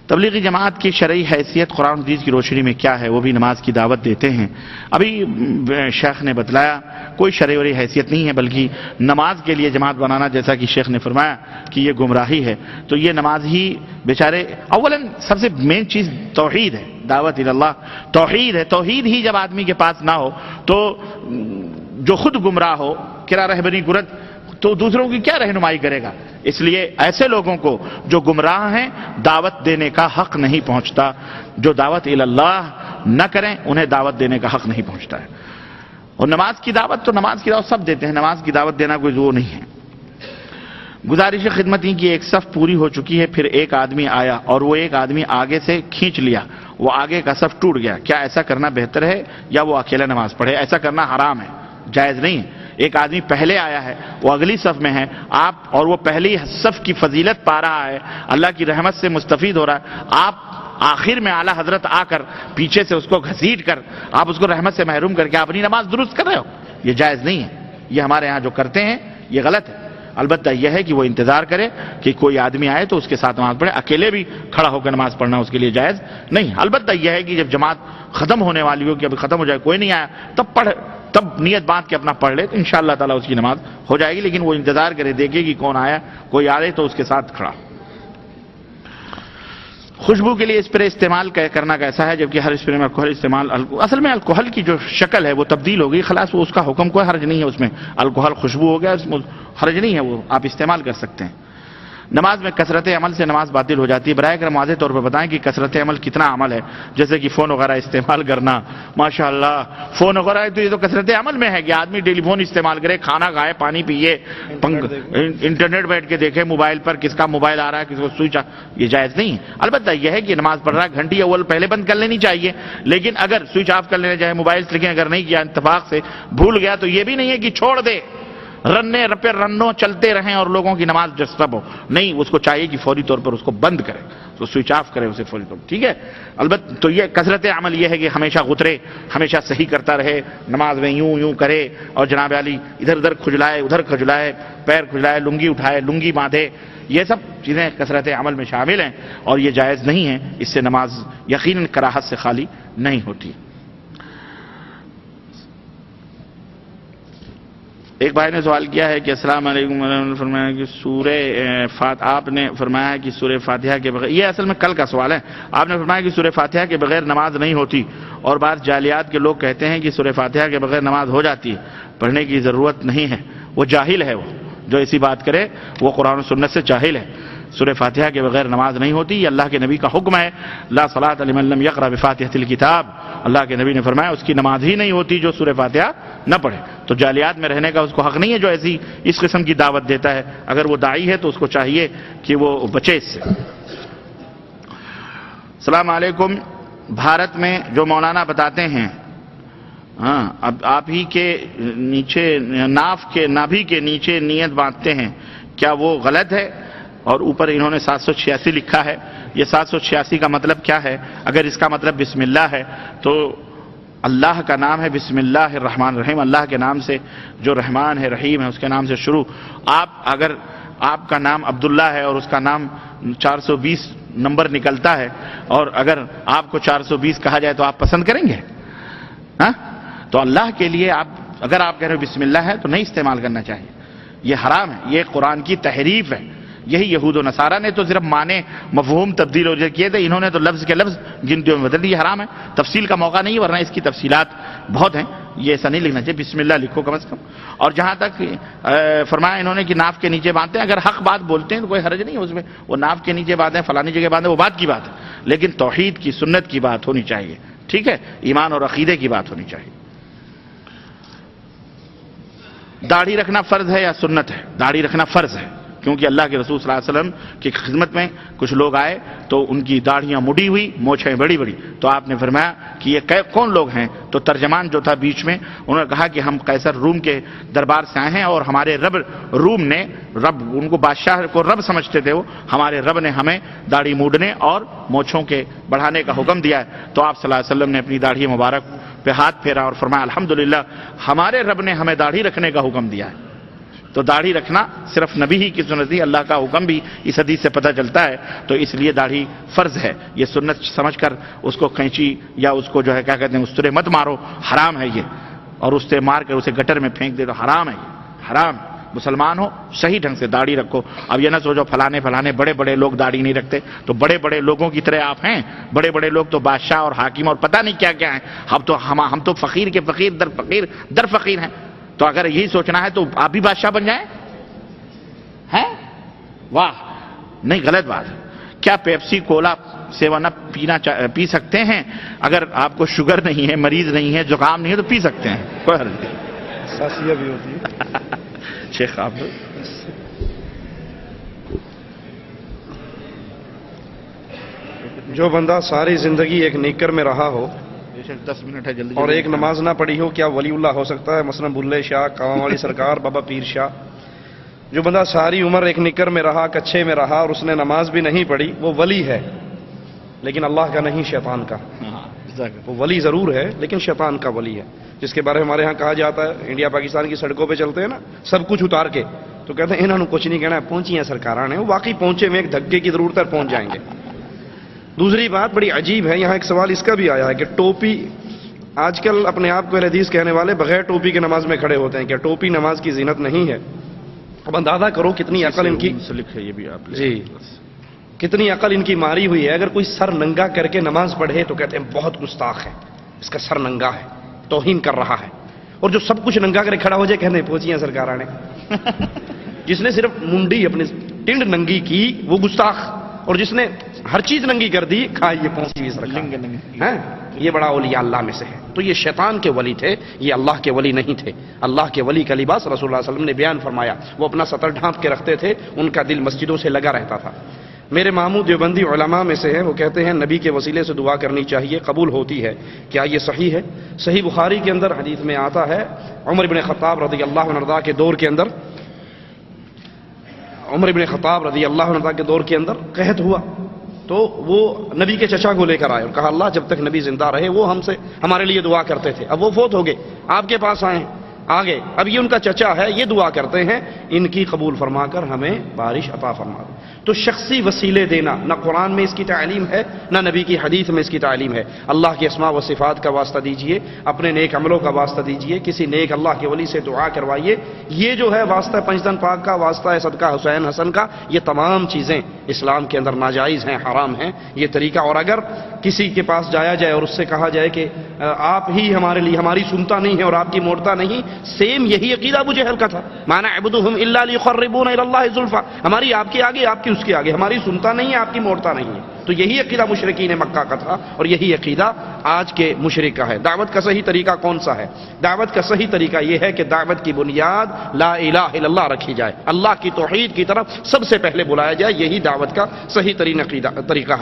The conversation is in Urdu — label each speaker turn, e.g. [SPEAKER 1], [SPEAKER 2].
[SPEAKER 1] تبلیغی جماعت کی شرعی حیثیت قرآن حدیث کی روشنی میں کیا ہے؟ وہ بھی نماز کی دعوت دیتے ہیں. ابھی شیخ نے بتلایا کوئی شرعی حیثیت نہیں ہے، بلکہ نماز کے لیے جماعت بنانا، جیسا کہ شیخ نے فرمایا کہ یہ گمراہی ہے. تو یہ نماز ہی بیچارے، اولاً سب سے مین چیز توحید ہے، دعوت اللہ توحید ہے. توحید ہی جب آدمی کے پاس نہ ہو تو جو خود گمراہ ہو، کرا رہبری گرد، تو دوسروں کی کیا رہنمائی کرے گا؟ اس لیے ایسے لوگوں کو جو گمراہ ہیں دعوت دینے کا حق نہیں پہنچتا. جو دعوت اللہ نہ کریں انہیں دعوت دینے کا حق نہیں پہنچتا ہے. اور نماز کی دعوت تو نماز کی دعوت سب دیتے ہیں، نماز کی دعوت دینا کوئی وہ نہیں ہے. گزارش خدمت ہی کی ایک صف پوری ہو چکی ہے، پھر ایک آدمی آیا اور وہ ایک آدمی آگے سے کھینچ لیا، وہ آگے کا صف ٹوٹ گیا. کیا ایسا کرنا بہتر ہے یا وہ اکیلا نماز پڑھے؟ ایسا کرنا حرام ہے، جائز نہیں ہے. ایک آدمی پہلے آیا ہے، وہ اگلی صف میں ہے، آپ اور وہ پہلی صف کی فضیلت پا رہا ہے، اللہ کی رحمت سے مستفید ہو رہا ہے. آپ آخر میں اعلیٰ حضرت آ کر پیچھے سے اس کو گھسیٹ کر آپ اس کو رحمت سے محروم کر کے اپنی نماز درست کر رہے ہو. یہ جائز نہیں ہے. یہ ہمارے ہاں جو کرتے ہیں یہ غلط ہے. البتہ یہ ہے کہ وہ انتظار کرے کہ کوئی آدمی آئے تو اس کے ساتھ نماز پڑھے. اکیلے بھی کھڑا ہو کر نماز پڑھنا اس کے لیے جائز نہیں. البتہ یہ ہے کہ جب جماعت ختم ہونے والی ہو، کہ ابھی ختم ہو جائے، کوئی نہیں آیا، تب نیت باندھ کے اپنا پڑھ لے تو انشاءاللہ تعالیٰ اس کی نماز ہو جائے گی. لیکن وہ انتظار کرے، دیکھے کہ کون آیا، کوئی آئے تو اس کے ساتھ کھڑا. خوشبو کے لیے اسپرے استعمال کرنا کیسا ہے جبکہ ہر اسپرے میں الکوہل استعمال؟ اصل میں الکوہل کی جو شکل ہے وہ تبدیل ہو گئی، خلاص وہ اس کا حکم کوئی حرج نہیں ہے. اس میں الکوہل خوشبو ہو گیا، اس میں حرج نہیں ہے، وہ آپ استعمال کر سکتے ہیں. نماز میں کثرت عمل سے نماز باطل ہو جاتی ہے. براہ کرم واضح طور پر بتائیں کہ کثرت عمل کتنا عمل ہے؟ جیسے کہ فون وغیرہ استعمال کرنا، ماشاءاللہ فون وغیرہ ہے تو یہ تو کثرت عمل میں ہے کہ آدمی ٹیلی فون استعمال کرے، کھانا کھائے، پانی پیے، انٹرنیٹ بیٹھ کے دیکھے موبائل پر، کس کا موبائل آ رہا ہے، کس کو سوئچ. یہ جائز نہیں ہے. البتہ یہ ہے کہ نماز پڑھ رہا ہے، گھنٹی اول پہلے بند کر لینی چاہیے، لیکن اگر سوئچ آف کر لینا چاہے موبائل سے، لیکن اگر نہیں کیا، اتفاق سے بھول گیا، تو یہ بھی نہیں ہے کہ چھوڑ دے، رننے رپے رنوں چلتے رہیں اور لوگوں کی نماز ڈسٹرب ہو. نہیں، اس کو چاہیے کہ فوری طور پر اس کو بند کرے، تو سوئچ آف کرے اسے فوری طور پر. ٹھیک ہے. البتہ تو یہ کثرت عمل یہ ہے کہ ہمیشہ غترے، ہمیشہ صحیح کرتا رہے، نماز میں یوں کرے، اور جناب علی ادھر ادھر کھجلائے، ادھر کھجلائے، پیر کھجلائے، لنگی اٹھائے، لنگی باندھے. یہ سب چیزیں کثرت عمل میں شامل ہیں اور یہ جائز نہیں ہے. اس سے نماز یقیناً کراہت سے خالی نہیں ہوتی. ایک بھائی نے سوال کیا ہے کہ السلام علیکم، فرمایا کہ آپ نے فرمایا کہ سورہ فاتحہ کے بغیر، یہ اصل میں کل کا سوال ہے، آپ نے فرمایا کہ سورہ فاتحہ کے بغیر نماز نہیں ہوتی، اور بعض جعلیات کے لوگ کہتے ہیں کہ سورہ فاتحہ کے بغیر نماز ہو جاتی ہے، پڑھنے کی ضرورت نہیں ہے. وہ جاہل ہے، وہ جو ایسی بات کرے وہ قرآن و سنت سے جاہل ہے. سورہ فاتحہ کے بغیر نماز نہیں ہوتی، یہ اللہ کے نبی کا حکم ہے. لا صلاۃ لمن لم یقرأ بفاتحۃ الکتاب، اللہ کے نبی نے فرمایا اس کی نماز ہی نہیں ہوتی جو سورہ فاتحہ نہ پڑھے. تو جعلیات میں رہنے کا اس کو حق نہیں ہے جو ایسی اس قسم کی دعوت دیتا ہے. اگر وہ داعی ہے تو اس کو چاہیے کہ وہ بچے اس سے. السلام علیکم، بھارت میں جو مولانا بتاتے ہیں اب آپ ہی کے نیچے نابھی کے نیچے نیت باندھتے ہیں، کیا وہ غلط ہے؟ اور اوپر انہوں نے 786 لکھا ہے. یہ 786 کا مطلب کیا ہے؟ اگر اس کا مطلب بسم اللہ ہے تو اللہ کا نام ہے بسم اللہ الرحمن الرحیم، اللہ کے نام سے جو رحمان ہے رحیم ہے اس کے نام سے شروع. اگر آپ کا نام عبداللہ ہے اور اس کا نام 420 نمبر نکلتا ہے، اور اگر آپ کو 420 کہا جائے تو آپ پسند کریں گے؟ ہاں، تو اللہ کے لیے اگر آپ کہہ رہے ہو بسم اللہ ہے تو نہیں استعمال کرنا چاہیے. یہ حرام ہے، یہ قرآن کی تحریف ہے. یہی یہود و نصارہ نے تو صرف معنی مفہوم تبدیل ہو کیے تھے، انہوں نے تو لفظ کے لفظ گنتیوں میں بدل دی. یہ حرام ہے، تفصیل کا موقع نہیں، ورنہ اس کی تفصیلات بہت ہیں. یہ ایسا نہیں لکھنا چاہیے، بسم اللہ لکھو کم از کم. اور جہاں تک فرمایا انہوں نے کہ ناف کے نیچے باندھتے ہیں، اگر حق بات بولتے ہیں تو کوئی حرج نہیں ہے اس میں. وہ ناف کے نیچے باندھیں، فلانی جگہ باندھیں، وہ بات کی بات ہے، لیکن توحید کی سنت کی بات ہونی چاہیے. ٹھیک ہے، ایمان اور عقیدے کی بات ہونی چاہیے. داڑھی رکھنا فرض ہے یا سنت ہے؟ داڑھی رکھنا فرض ہے، کیونکہ اللہ کے رسول صلی اللہ علیہ وسلم کی خدمت میں کچھ لوگ آئے تو ان کی داڑھیاں مڑی ہوئی، مونچھیں بڑی بڑی، تو آپ نے فرمایا کہ یہ کون لوگ ہیں؟ تو ترجمان جو تھا بیچ میں انہوں نے کہا کہ ہم قیصر روم کے دربار سے آئے ہیں اور ہمارے روم نے ان کو بادشاہ کو رب سمجھتے تھے، وہ ہمارے رب نے ہمیں داڑھی موڑنے اور مونچھوں کے بڑھانے کا حکم دیا ہے. تو آپ صلی اللہ علیہ وسلم نے اپنی داڑھی مبارک پہ ہاتھ پھیرا اور فرمایا الحمدللہ ہمارے رب نے ہمیں داڑھی رکھنے کا حکم دیا ہے. تو داڑھی رکھنا صرف نبی ہی کی سنت نہیں، اللہ کا حکم بھی اس حدیث سے پتہ چلتا ہے، تو اس لیے داڑھی فرض ہے۔ یہ سنت سمجھ کر اس کو قینچی یا اس کو جو ہے کیا کہتے ہیں استرے مت مارو، حرام ہے یہ، اور اس سے مار کر اسے گٹر میں پھینک دے تو حرام ہے، یہ حرام۔ مسلمان ہو صحیح ڈھنگ سے داڑھی رکھو۔ اب یہ نہ سوچو فلانے بڑے بڑے لوگ داڑھی نہیں رکھتے، تو بڑے بڑے لوگوں کی طرح آپ ہیں؟ بڑے بڑے لوگ تو بادشاہ اور حاکم اور پتہ نہیں کیا کیا ہیں، ہم تو فقیر کے فقیر در فقیر ہیں۔ تو اگر یہی سوچنا ہے تو آپ بھی بادشاہ بن جائیں ہیں؟ واہ، نہیں، غلط بات ہے۔ کیا پیپسی کولا سیون اپ پی سکتے ہیں؟ اگر آپ کو شوگر نہیں ہے، مریض نہیں ہے، زکام نہیں ہے تو پی سکتے ہیں، کوئی حرج نہیں۔
[SPEAKER 2] ساسیہ بھی ہوتی ہے
[SPEAKER 1] شیخ آپ
[SPEAKER 2] جو بندہ ساری زندگی ایک نیکر میں رہا ہو
[SPEAKER 1] 10 منٹ ہے، جلدی
[SPEAKER 2] اور ایک نماز نہ پڑھی ہو، کیا ولی اللہ ہو سکتا ہے؟ مثلا بلے شاہ، کاواں والی سرکار، بابا پیر شاہ۔ جو بندہ ساری عمر ایک نکر میں رہا، کچھے میں رہا، اور اس نے نماز بھی نہیں پڑھی، وہ ولی ہے، لیکن اللہ کا نہیں، شیطان کا۔ وہ ولی ضرور ہے لیکن شیطان کا ولی ہے، جس کے بارے میں ہمارے ہاں کہا جاتا ہے، انڈیا پاکستان کی سڑکوں پہ چلتے ہیں نا سب کچھ اتار کے، تو کہتے ہیں انہوں نے کچھ نہیں کہنا ہے، پہنچی ہیں سرکاراں نے، وہ واقعی پہنچے میں ایک دھکے کی ضرورت ہے، پہنچ جائیں گے۔ دوسری بات بڑی عجیب ہے، یہاں ایک سوال اس کا بھی آیا ہے کہ ٹوپی، آج کل اپنے آپ کو اہل حدیث کہنے والے بغیر ٹوپی کے نماز میں کھڑے ہوتے ہیں، کیا ٹوپی نماز کی زینت نہیں ہے؟ اب اندازہ کرو کتنی عقل ان کی،
[SPEAKER 1] یہ بھی آپ
[SPEAKER 2] جی کتنی عقل ان کی ماری ہوئی ہے۔ اگر کوئی سر ننگا کر کے نماز پڑھے تو کہتے ہیں بہت گستاخ ہے، اس کا سر ننگا ہے، توہین کر رہا ہے، اور جو سب کچھ ننگا کر کھڑا ہو جائے کہتے ہیں پہنچی ہیں سرکاراں نے۔ جس نے صرف منڈی اپنی ٹنڈ ننگی کی وہ گستاخ، اور جس نے ہر چیز ننگی کر دی کہا یہ پہنچی ہوئی سرکار، یہ بڑا اولیاء اللہ میں سے ہے۔ تو یہ شیطان کے ولی تھے، یہ اللہ کے ولی نہیں تھے۔ اللہ کے ولی کا لباس رسول اللہ صلی اللہ علیہ وسلم نے بیان فرمایا، وہ اپنا سطر ڈھانپ کے رکھتے تھے، ان کا دل مسجدوں سے لگا رہتا تھا۔ میرے ماموں دیوبندی علماء میں سے ہیں، وہ کہتے ہیں نبی کے وسیلے سے دعا کرنی چاہیے، قبول ہوتی ہے، کیا یہ صحیح ہے؟ صحیح بخاری کے اندر حدیث میں آتا ہے، عمر بن خطاب رضی اللہ عنہ کے دور کے اندر، عمر بن خطاب رضی اللہ عنہ کے دور کے اندر قحط ہوا، تو وہ نبی کے چچا کو لے کر آئے اور کہا اللہ جب تک نبی زندہ رہے وہ ہمارے لیے دعا کرتے تھے، اب وہ فوت ہو گئے، آپ کے پاس آئے، آگے اب یہ ان کا چچا ہے، یہ دعا کرتے ہیں ان کی قبول فرما کر ہمیں بارش عطا فرما دو۔ تو شخصی وسیلے دینا نہ قرآن میں اس کی تعلیم ہے نہ نبی کی حدیث میں اس کی تعلیم ہے۔ اللہ کے اسماء و صفات کا واسطہ دیجئے، اپنے نیک عملوں کا واسطہ دیجئے، کسی نیک اللہ کے ولی سے دعا کروائیے، یہ جو ہے واسطہ پنجتن پاک کا، واسطہ ہے صدقہ حسین حسن کا، یہ تمام چیزیں اسلام کے اندر ناجائز ہیں، حرام ہیں یہ طریقہ۔ اور اگر کسی کے پاس جایا جائے اور اس سے کہا جائے کہ آپ ہی ہمارے لیے، ہماری سنتا نہیں ہے اور آپ کی موڑتا نہیں، سیم یہی عقیدہ ابو جہل کا تھا، ما نعبدهم الا ليقربونا الى الله زلفى، ہماری آپ کے آگے آپ کی اس کے آگے، ہماری سنتا نہیں ہے آپ کی موڑتا نہیں ہے۔ تو یہی عقیدہ مشرکین مکہ کا تھا اور یہی عقیدہ آج کے مشرک کا ہے۔ دعوت کا صحیح طریقہ کون سا ہے؟ دعوت کا صحیح طریقہ یہ ہے کہ دعوت کی بنیاد لا الہ الا اللہ رکھی جائے، اللہ کی توحید کی طرف سب سے پہلے بلایا جائے، یہی دعوت کا صحیح طریقہ ہے۔